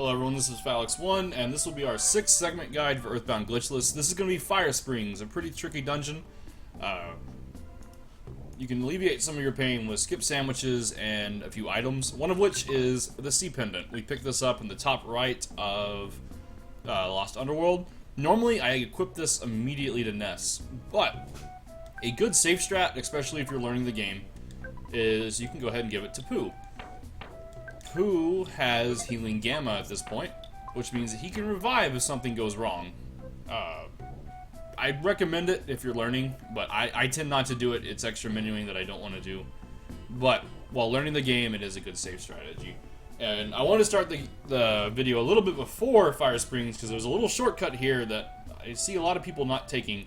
Hello everyone, this is Phalix1, and this will be our 6th segment guide for Earthbound Glitchless. This is going to be Fire Springs, a pretty tricky dungeon. You can alleviate some of your pain with skip sandwiches and a few items, one of which is the Sea Pendant. We picked this up in the top right of Lost Underworld. Normally, I equip this immediately to Ness, but a good safe strat, especially if you're learning the game, is you can go ahead and give it to Poo. Poo has healing gamma at this point, which means that he can revive if something goes wrong. I'd recommend it if you're learning, but I tend not to do it. It's extra menuing that I don't want to do. But while learning the game, it is a good save strategy. And I want to start the video a little bit before Fire Springs, because there's a little shortcut here that I see a lot of people not taking.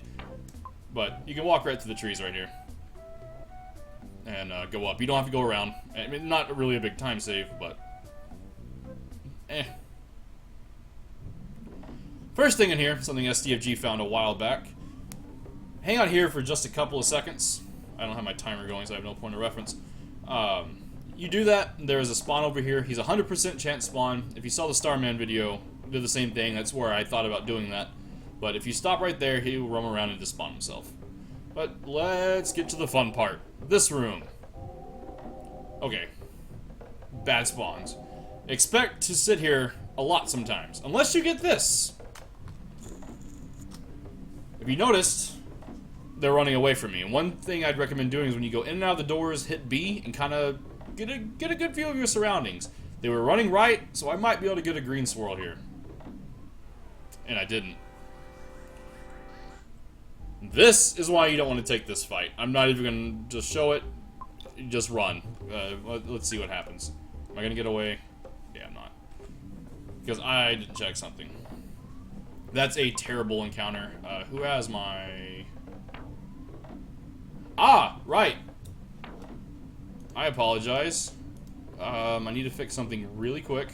But you can walk right through the trees right here. And go up. You don't have to go around. I mean, not really a big time save, but First thing in here, something SDFG found a while back. Hang out here for just a couple of seconds. I don't have my timer going, so I have no point of reference. You do that, there is a spawn over here. He's 100% chance spawn. If you saw the Starman video, did the same thing. That's where I thought about doing that. But if you stop right there, he will roam around and despawn himself. But let's get to the fun part. This room. Okay. Bad spawns. Expect to sit here a lot sometimes. Unless you get this. If you noticed, they're running away from me. And one thing I'd recommend doing is when you go in and out of the doors, hit B and kind of get a good view of your surroundings. They were running right, so I might be able to get a green swirl here. And I didn't. This is why you don't want to take this fight. I'm not even going to just show it. Just run. Let's see what happens. Am I going to get away? Yeah, I'm not. Because I didn't check something. That's a terrible encounter. Who has my... Ah, right. I apologize. I need to fix something really quick.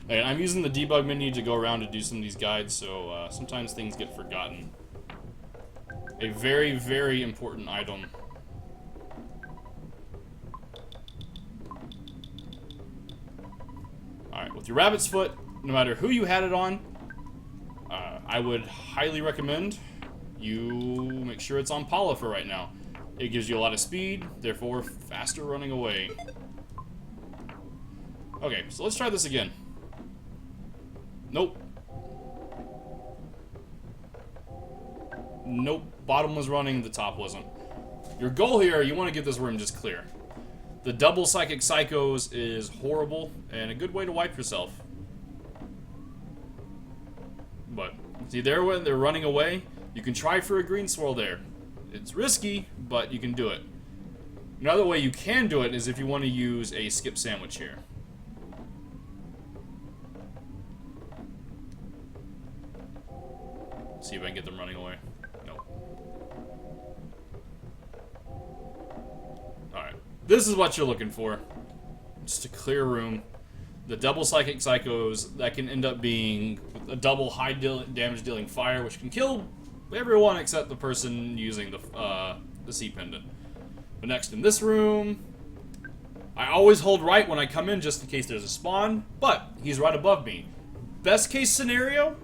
Okay, I'm using the debug menu to go around to do some of these guides, so sometimes things get forgotten. A very, very important item. Alright, with your rabbit's foot, no matter who you had it on, I would highly recommend you make sure it's on Paula for right now. It gives you a lot of speed, therefore faster running away. Okay, so let's try this again. Nope. Nope. Bottom was running, the top wasn't. Your goal here, you want to get this room just clear. The double psychic psychos is horrible and a good way to wipe yourself. But see there when they're running away, you can try for a green swirl there. It's risky, but you can do it. Another way you can do it is if you want to use a skip sandwich here. See if I can get them running away. Nope. Alright. This is what you're looking for. Just a clear room. The double psychic psychos, that can end up being a double high damage dealing fire, which can kill everyone except the person using the Sea Pendant. But next in this room, I always hold right when I come in just in case there's a spawn, but he's right above me. Best case scenario,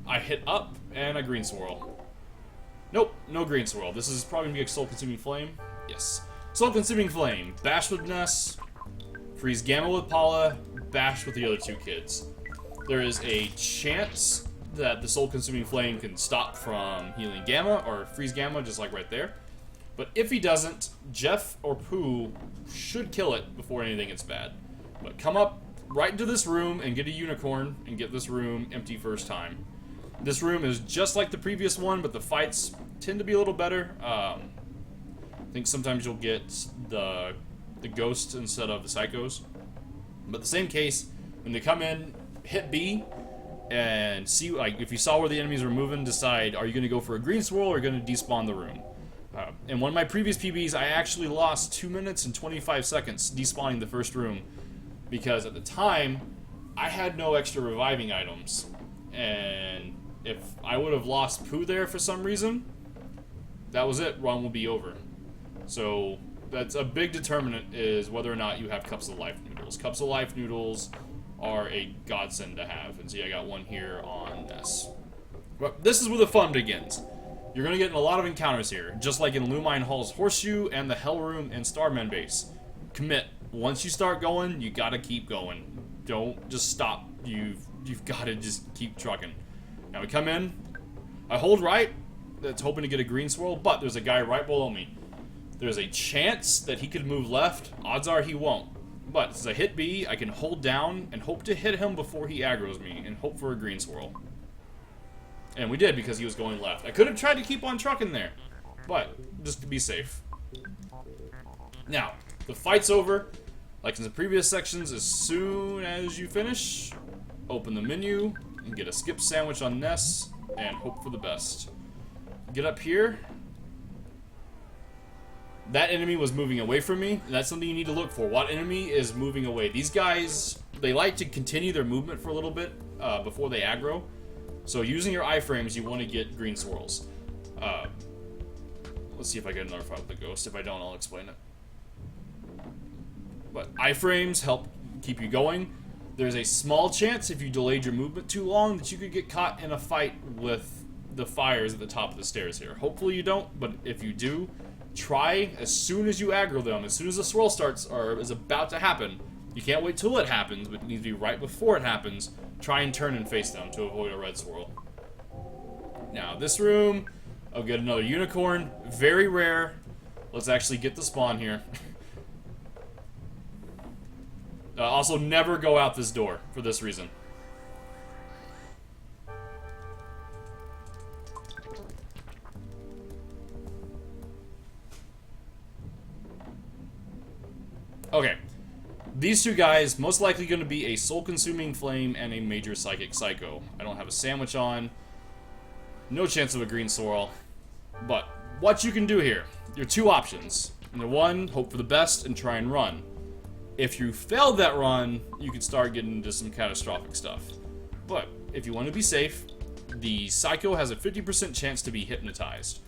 I hit up and a green swirl. Nope, no green swirl. This is probably going to be a soul-consuming flame. Yes. Soul-consuming flame. Bash with Ness. Freeze gamma with Paula. Bash with the other two kids. There is a chance that the soul-consuming flame can stop from healing gamma or freeze gamma, just like right there. But if he doesn't, Jeff or Pooh should kill it before anything gets bad. But come up right into this room and get a unicorn and get this room empty first time. This room is just like the previous one, but the fights tend to be a little better. I think sometimes you'll get the ghosts instead of the psychos. But the same case, when they come in, hit B, and see, like, if you saw where the enemies were moving, decide, are you going to go for a green swirl or are you going to despawn the room? In one of my previous PBs, I actually lost 2 minutes and 25 seconds despawning the first room, because at the time, I had no extra reviving items. And if I would have lost Pooh there for some reason, that was it. Run will be over. So That's a big determinant is whether or not you have Cups of Life noodles. Cups of Life noodles are a godsend to have. And see, I got one here on Ness. But this is where the fun begins. You're going to get in a lot of encounters here, just like in Lumine Hall's Horseshoe and the Hell Room and Starman Base. Commit. Once you start going, you got to keep going. Don't just stop. You've got to just keep trucking. Now we come in. I hold right. That's hoping to get a green swirl, but there's a guy right below me. There's a chance that he could move left. Odds are he won't. But since I hit B, I can hold down and hope to hit him before he aggroes me and hope for a green swirl. And we did because he was going left. I could have tried to keep on trucking there, but just to be safe. Now, the fight's over. Like in the previous sections, as soon as you finish, open the menu and get a skip sandwich on Ness and hope for the best. Get up here. That enemy was moving away from me, and that's something you need to look for. What enemy is moving away? These guys, they like to continue their movement for a little bit before they aggro. So using your iframes, you want to get green swirls. Let's see if I get another fight with the ghost. If I don't, I'll explain it. But iframes help keep you going. There's a small chance if you delayed your movement too long that you could get caught in a fight with the fires at the top of the stairs here. Hopefully you don't, but if you do, try as soon as you aggro them, as soon as the swirl starts or is about to happen. You can't wait till it happens, but it needs to be right before it happens. Try and turn and face them to avoid a red swirl. Now, this room, I'll get another unicorn. Very rare. Let's actually get the spawn here. Also, never go out this door for this reason. Okay. These two guys, most likely going to be a soul-consuming flame and a major psychic psycho. I don't have a sandwich on. No chance of a green swirl. But what you can do here, your two options. Number one, hope for the best and try and run. If you failed that run, you could start getting into some catastrophic stuff. But if you want to be safe, the psycho has a 50% chance to be hypnotized.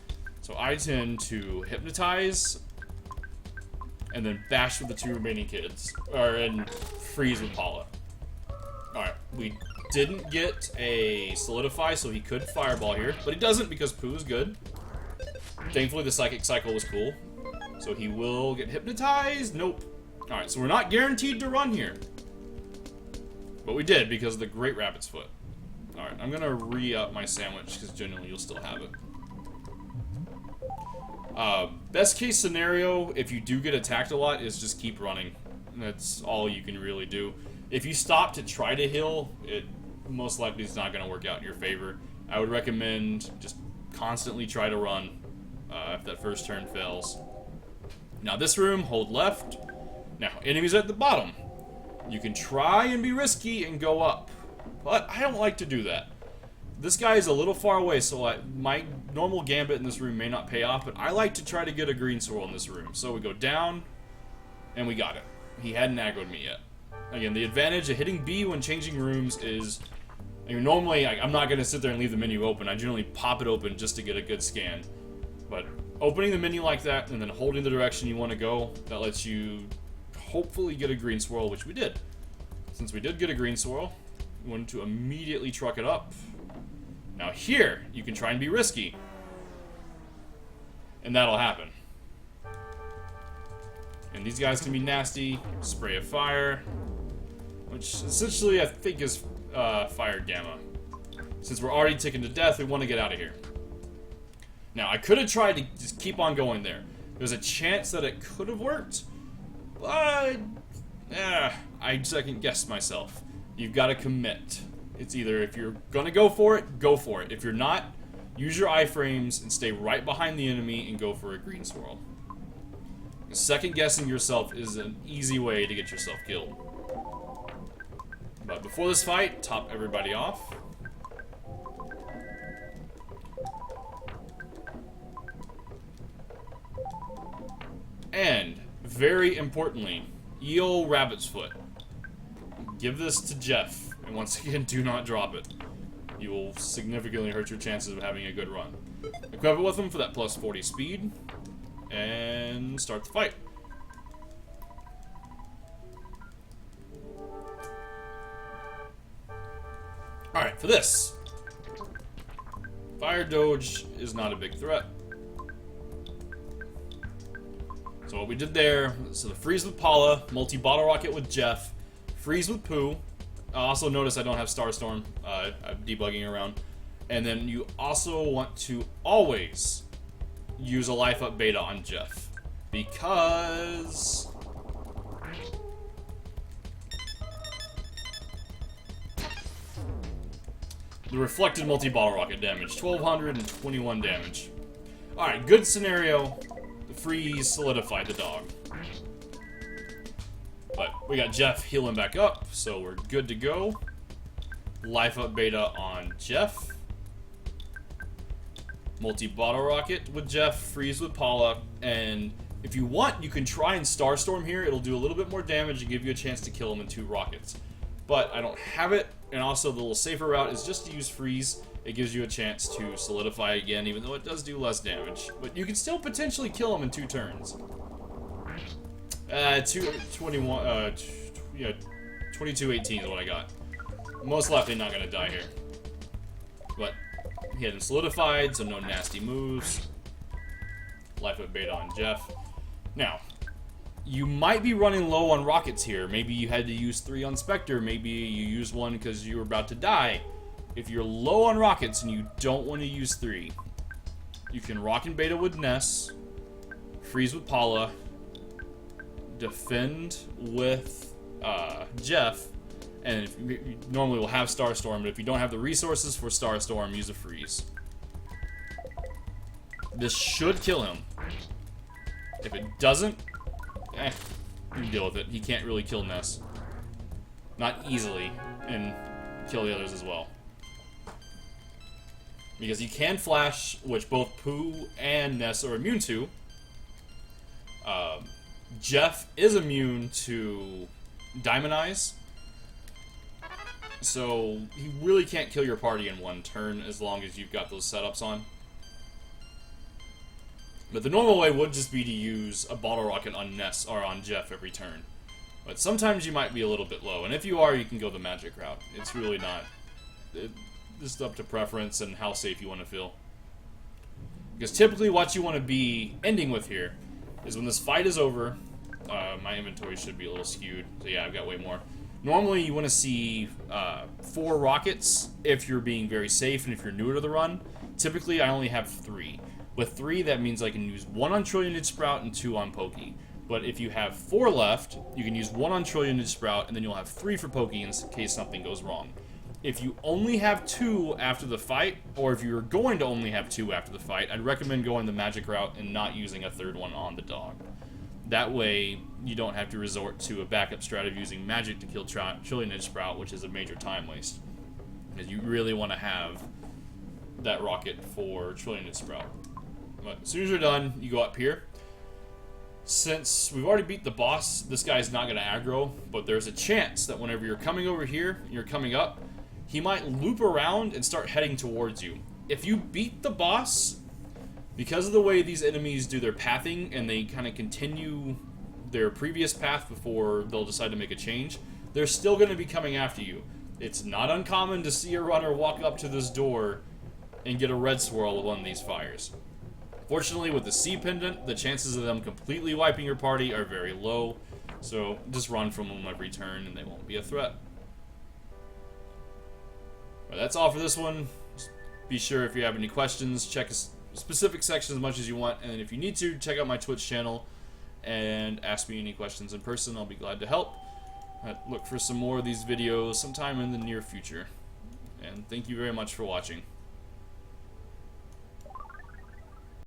So I tend to hypnotize and then bash with the two remaining kids, and freeze with Paula. Alright, we didn't get a solidify, so he could fireball here, but he doesn't because Pooh is good. Thankfully, the psychic cycle was cool, so he will get hypnotized. Nope. Alright, so we're not guaranteed to run here, but we did because of the Great Rabbit's Foot. Alright, I'm gonna re-up my sandwich because generally you'll still have it. Best case scenario, if you do get attacked a lot, is just keep running. That's all you can really do. If you stop to try to heal, it most likely is not going to work out in your favor. I would recommend just constantly try to run if that first turn fails. Now this room, hold left. Now, enemies at the bottom. You can try and be risky and go up, but I don't like to do that. This guy is a little far away, so my normal gambit in this room may not pay off, but I like to try to get a green swirl in this room. So we go down, and we got it. He hadn't aggroed me yet. Again, the advantage of hitting B when changing rooms is, normally I'm not going to sit there and leave the menu open. I generally pop it open just to get a good scan. But opening the menu like that, and then holding the direction you want to go, that lets you hopefully get a green swirl, which we did. Since we did get a green swirl, we wanted to immediately truck it up. Now here, you can try and be risky. And that'll happen. And these guys can be nasty. Spray of fire. Which essentially I think is fire gamma. Since we're already ticking to death, we want to get out of here. Now, I could have tried to just keep on going there. There's a chance that it could have worked. But I second guessed myself. You've got to commit. It's either if you're gonna go for it, go for it. If you're not, use your iframes and stay right behind the enemy and go for a green swirl. Second guessing yourself is an easy way to get yourself killed. But before this fight, top everybody off. And, very importantly, Eel Rabbit's Foot. Give this to Jeff. And once again, do not drop it. You will significantly hurt your chances of having a good run. Equip it with him for that plus 40 speed. And start the fight. Alright, for this, fire dodge is not a big threat. So what we did there, so the freeze with Paula, multi-bottle rocket with Jeff, freeze with Poo. Also notice I don't have Starstorm, I'm debugging around. And then you also want to always use a life up beta on Jeff. Because the reflected multi-bottle rocket damage, 1221 damage. Alright, good scenario. The freeze solidified the dog. But we got Jeff healing back up, so we're good to go. Life up beta on Jeff. Multi-bottle rocket with Jeff, freeze with Paula, and if you want, you can try and Starstorm here. It'll do a little bit more damage and give you a chance to kill him in 2 rockets. But I don't have it, and also the little safer route is just to use freeze. It gives you a chance to solidify again, even though it does do less damage. But you can still potentially kill him in 2 turns. 2218 is what I got. Most likely not gonna die here. But he had him solidified, so no nasty moves. Life up beta on Jeff. Now, you might be running low on rockets here. Maybe you had to use 3 on Spectre. Maybe you used 1 because you were about to die. If you're low on rockets and you don't want to use 3, you can rock and beta with Ness, freeze with Paula, defend with Jeff, and if you normally will have Starstorm, but if you don't have the resources for Starstorm, use a freeze. This should kill him. If it doesn't, you can deal with it. He can't really kill Ness. Not easily, and kill the others as well. Because he can flash, which both Poo and Ness are immune to. Jeff is immune to Diamond Eyes. So he really can't kill your party in 1 turn as long as you've got those setups on. But the normal way would just be to use a bottle rocket on Ness or on Jeff every turn. But sometimes you might be a little bit low, and if you are, you can go the magic route. It's really not. Just up to preference and how safe you want to feel. Because typically what you want to be ending with here is when this fight is over. My inventory should be a little skewed, so yeah, I've got way more. Normally you want to see 4 rockets if you're being very safe and if you're newer to the run. Typically I only have 3. With 3, that means I can use 1 on Trillionage Sprout and 2 on Pokey. But if you have 4 left, you can use 1 on Trillionage Sprout, and then you'll have 3 for Pokey in case something goes wrong. If you only have 2 after the fight, or if you're going to only have 2 after the fight, I'd recommend going the magic route and not using a 3rd one on the dog. That way, you don't have to resort to a backup strat of using magic to kill Trillionage Sprout, which is a major time waste. Because you really want to have that rocket for Trillionage Sprout. But as soon as you're done, you go up here. Since we've already beat the boss, this guy's not going to aggro, but there's a chance that whenever you're coming over here, you're coming up, he might loop around and start heading towards you. If you beat the boss, because of the way these enemies do their pathing, and they kind of continue their previous path before they'll decide to make a change, they're still going to be coming after you. It's not uncommon to see a runner walk up to this door and get a red swirl with one of these fires. Fortunately, with the Sea Pendant, the chances of them completely wiping your party are very low, so just run from them every turn and they won't be a threat. But that's all for this one. Just be sure if you have any questions, check a specific section as much as you want, and if you need to, check out my Twitch channel and ask me any questions in person. I'll be glad to help. Look for some more of these videos sometime in the near future. And thank you very much for watching.